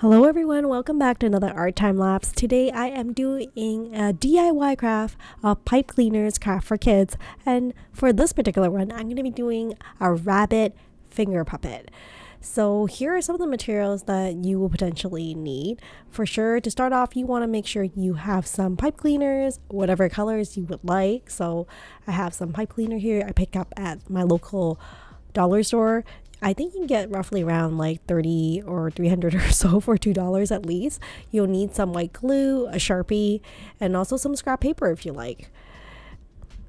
Hello everyone, welcome back to another art time lapse. Today I am doing a DIY craft of pipe cleaners craft for kids, and for this particular one I'm going to be doing a rabbit finger puppet. So here are some of the materials that you will potentially need. For sure, to start off you want to make sure you have some pipe cleaners, whatever colors you would like. So I have some pipe cleaner here I pick up at my local dollar store. I think you can get roughly around like 30 or 300 or so for $2 at least. You'll need some white glue, a Sharpie, and also some scrap paper if you like.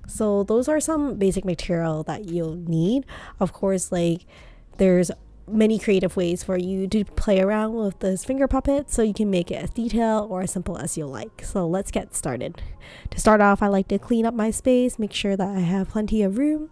So those are some basic material that you'll need. Of course, like there's many creative ways for you to play around with this finger puppet, so you can make it as detailed or as simple as you like. So let's get started. To start off, I like to clean up my space, make sure that I have plenty of room.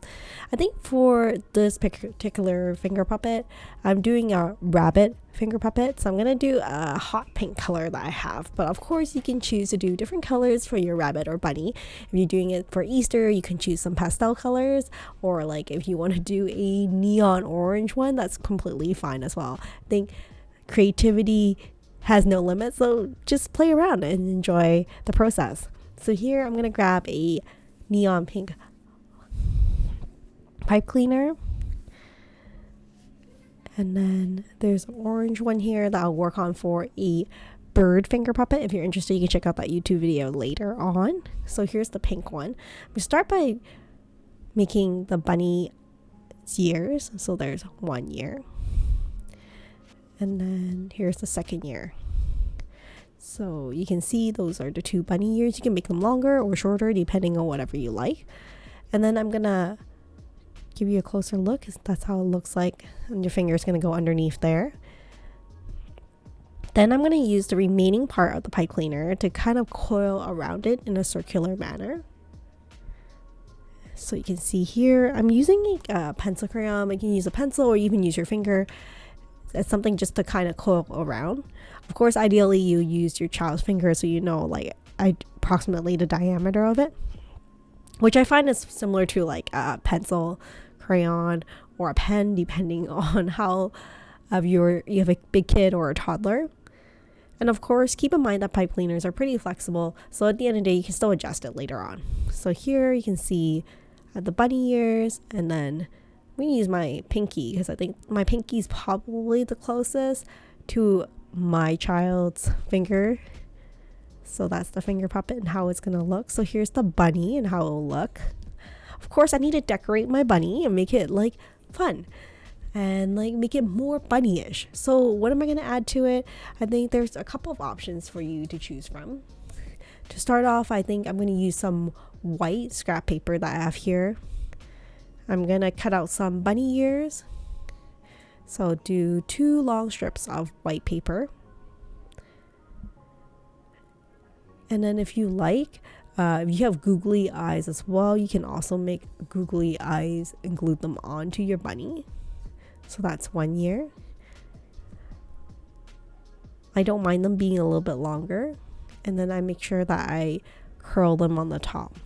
I think for this particular finger puppet, I'm doing a rabbit finger puppet, so I'm gonna do a hot pink color that I have, but of course you can choose to do different colors for your rabbit or bunny. If you're doing it for Easter, you can choose some pastel colors, or like if you want to do a neon orange one, that's completely fine as well. I think creativity has no limits, so just play around and enjoy the process. So here I'm gonna grab a neon pink pipe cleaner, and then there's an orange one here that I'll work on for a bird finger puppet. If you're interested, you can check out that YouTube video later on. So here's the pink one. I'm gonna start by making the bunny's ears. So there's 1 year, and then here's the second year. So you can see those are the 2 bunny ears. You can make them longer or shorter depending on whatever you like. And then I'm gonna give you a closer look. That's how it looks like, and your finger is going to go underneath there. Then I'm going to use the remaining part of the pipe cleaner to kind of coil around it in a circular manner. So you can see here I'm using a pencil crayon. You can use a pencil or even use your finger. It's something just to kind of coil around. Of course, ideally you use your child's finger so you know like approximately the diameter of it, which I find is similar to like a pencil, crayon, or a pen, depending on how you have a big kid or a toddler. And of course, keep in mind that pipe cleaners are pretty flexible, so at the end of the day you can still adjust it later on. So here you can see the bunny ears, and then I'm gonna use my pinky because I think my pinky is probably the closest to my child's finger. So that's the finger puppet and how it's gonna look. So here's the bunny and how it'll look. Of course, I need to decorate my bunny and make it like fun and like make it more bunny-ish. So what am I gonna add to it? I think there's a couple of options for you to choose from. To start off, I think I'm gonna use some white scrap paper that I have here. I'm gonna cut out some bunny ears. So do 2 long strips of white paper. And then if you like, if you have googly eyes as well, you can also make googly eyes and glue them onto your bunny. So that's 1 year. I don't mind them being a little bit longer. And then I make sure that I curl them on the top.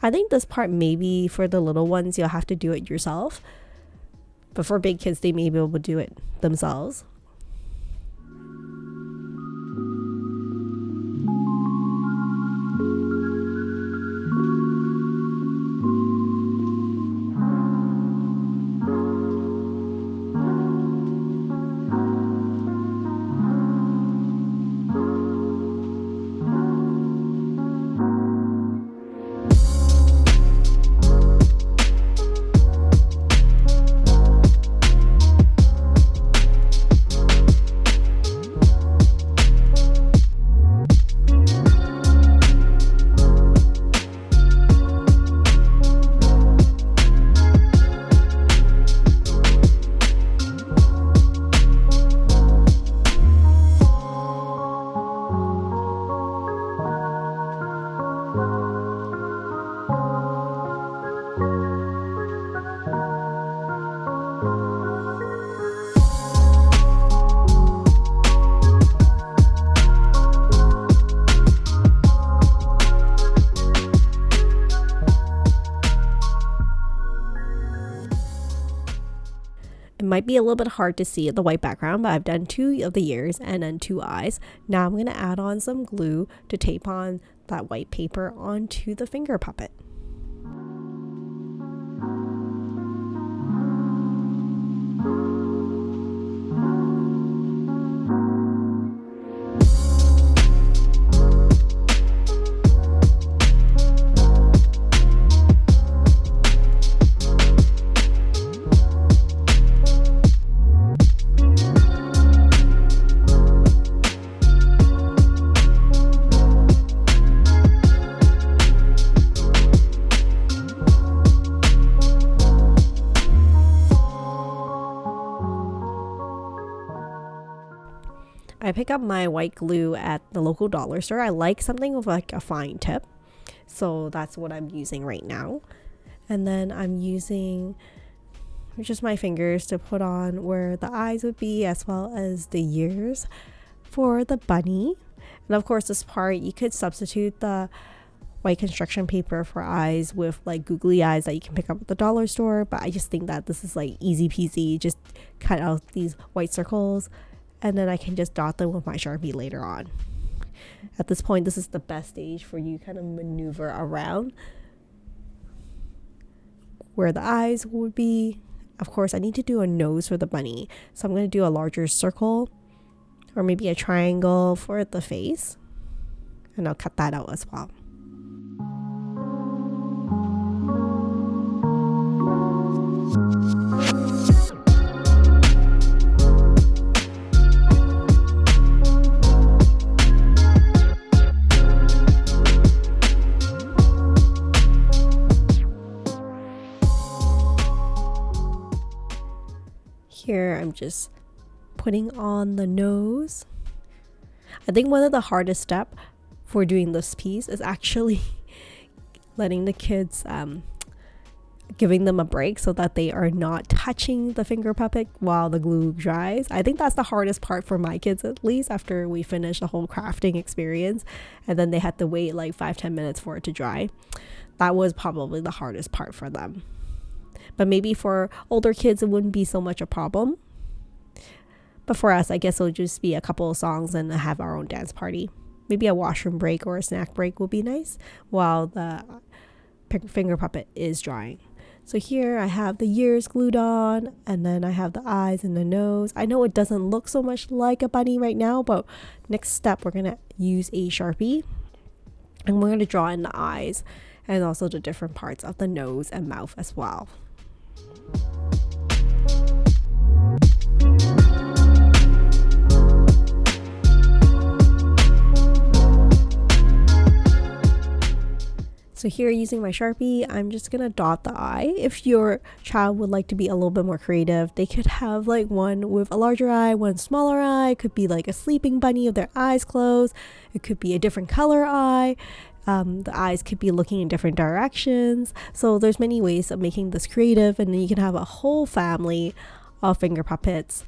I think this part maybe for the little ones you'll have to do it yourself. But for big kids they may be able to do it themselves. It might be a little bit hard to see the white background, but I've done 2 of the ears and then 2 eyes. Now I'm going to add on some glue to tape on that white paper onto the finger puppet. I pick up my white glue at the local dollar store. I like something with like a fine tip, so that's what I'm using right now. And then I'm using just my fingers to put on where the eyes would be, as well as the ears for the bunny. And of course, this part you could substitute the white construction paper for eyes with like googly eyes that you can pick up at the dollar store, but I just think that this is like easy peasy. Just cut out these white circles and then I can just dot them with my Sharpie later on. At this point, this is the best stage for you kind of maneuver around where the eyes would be. Of course, I need to do a nose for the bunny, so I'm going to do a larger circle or maybe a triangle for the face, and I'll cut that out as well. Here I'm just putting on the nose. I think one of the hardest steps for doing this piece is actually letting the kids, giving them a break so that they are not touching the finger puppet while the glue dries. I think that's the hardest part for my kids, at least after we finish the whole crafting experience and then they had to wait like 5-10 minutes for it to dry. That was probably the hardest part for them. But maybe for older kids, it wouldn't be so much a problem. But for us, I guess it'll just be a couple of songs and have our own dance party. Maybe a washroom break or a snack break will be nice while the finger puppet is drying. So here I have the ears glued on, and then I have the eyes and the nose. I know it doesn't look so much like a bunny right now, but next step, we're going to use a Sharpie. And we're going to draw in the eyes and also the different parts of the nose and mouth as well. So here, using my Sharpie, I'm just gonna dot the eye. If your child would like to be a little bit more creative, they could have like one with a larger eye, one smaller eye. It could be like a sleeping bunny with their eyes closed. It could be a different color eye. The eyes could be looking in different directions. So there's many ways of making this creative, and then you can have a whole family of finger puppets,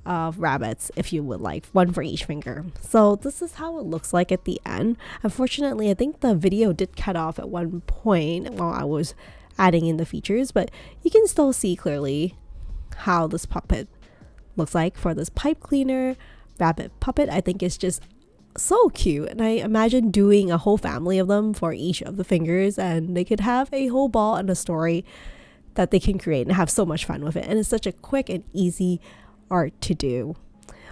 of rabbits, if you would like, one for each finger. So this is how it looks like at the end. Unfortunately, I think the video did cut off at one point while I was adding in the features, but you can still see clearly how this puppet looks like for this pipe cleaner rabbit puppet. I think it's just so cute, and I imagine doing a whole family of them for each of the fingers, and they could have a whole ball and a story that they can create and have so much fun with it. And it's such a quick and easy art to do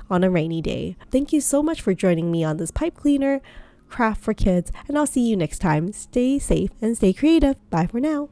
on a rainy day. Thank you so much for joining me on this pipe cleaner craft for kids, and I'll see you next time. Stay safe and stay creative. Bye for now.